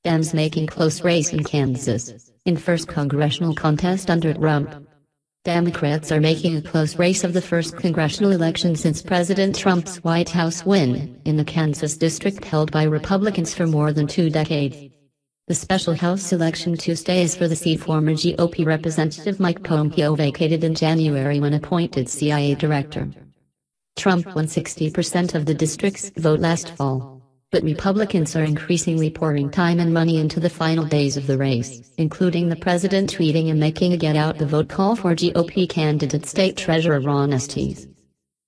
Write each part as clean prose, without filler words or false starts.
Dems making close race in Kansas, in first congressional contest under Trump. Democrats are making a close race of the first congressional election since President Trump's White House win in the Kansas district held by Republicans for more than 2 decades. The special House election Tuesday is for the seat former GOP Representative Mike Pompeo vacated in January when appointed CIA director. Trump won 60% of the district's vote last fall, but Republicans are increasingly pouring time and money into the final days of the race, including the president tweeting and making a get-out-the-vote call for GOP candidate State Treasurer Ron Estes.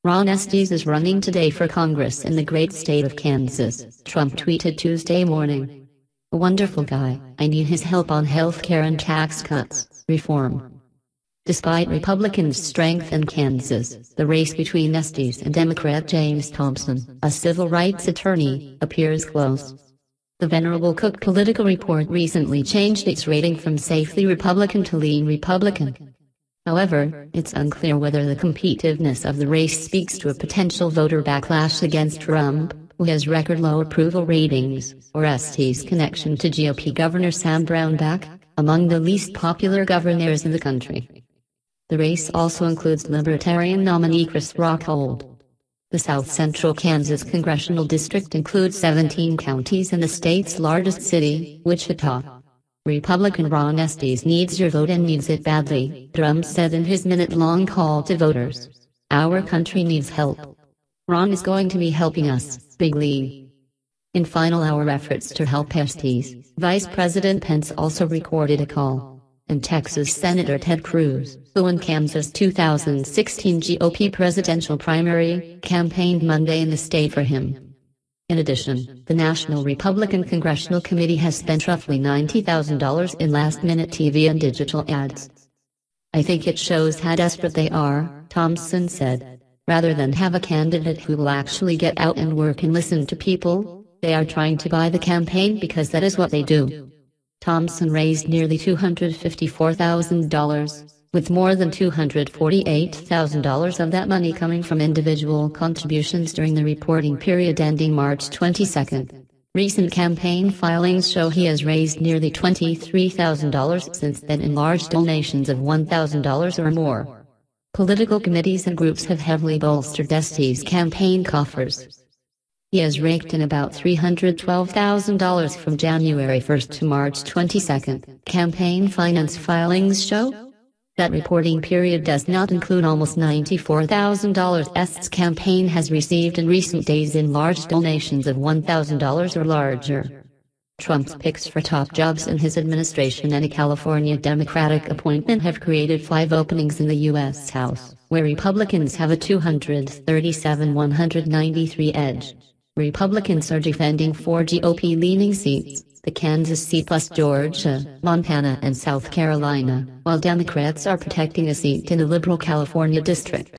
Ron Estes is running today for Congress in the great state of Kansas, Trump tweeted Tuesday morning. A wonderful guy, I need his help on health care and tax cuts, reform. Despite Republicans' strength in Kansas, the race between Estes and Democrat James Thompson, a civil rights attorney, appears close. The Venerable Cook Political Report recently changed its rating from safely Republican to lean Republican. However, it's unclear whether the competitiveness of the race speaks to a potential voter backlash against Trump, who has record-low approval ratings, or Estes' connection to GOP Governor Sam Brownback, among the least popular governors in the country. The race also includes Libertarian nominee Chris Rockhold. The South Central Kansas congressional district includes 17 counties and the state's largest city, Wichita. Republican Ron Estes needs your vote and needs it badly, Trump said in his minute-long call to voters. Our country needs help. Ron is going to be helping us, big league. In final hour efforts to help Estes, Vice President Pence also recorded a call. And Texas Senator Ted Cruz, who won Kansas' 2016 GOP presidential primary, campaigned Monday in the state for him. In addition, the National Republican Congressional Committee has spent roughly $90,000 in last-minute TV and digital ads. I think it shows how desperate they are, Thompson said. Rather than have a candidate who will actually get out and work and listen to people, they are trying to buy the campaign because that is what they do. Thompson raised nearly $254,000, with more than $248,000 of that money coming from individual contributions during the reporting period ending March 22. Recent campaign filings show he has raised nearly $23,000 since then in large donations of $1,000 or more. Political committees and groups have heavily bolstered Estes' campaign coffers. He has raked in about $312,000 from January 1 to March 22. Campaign finance filings show that reporting period does not include almost $94,000 Estes' campaign has received in recent days in large donations of $1,000 or larger. Trump's picks for top jobs in his administration and a California Democratic appointment have created 5 openings in the U.S. House, where Republicans have a 237-193 edge. Republicans are defending 4 GOP-leaning seats, the Kansas seat plus Georgia, Montana and South Carolina, while Democrats are protecting a seat in the liberal California district.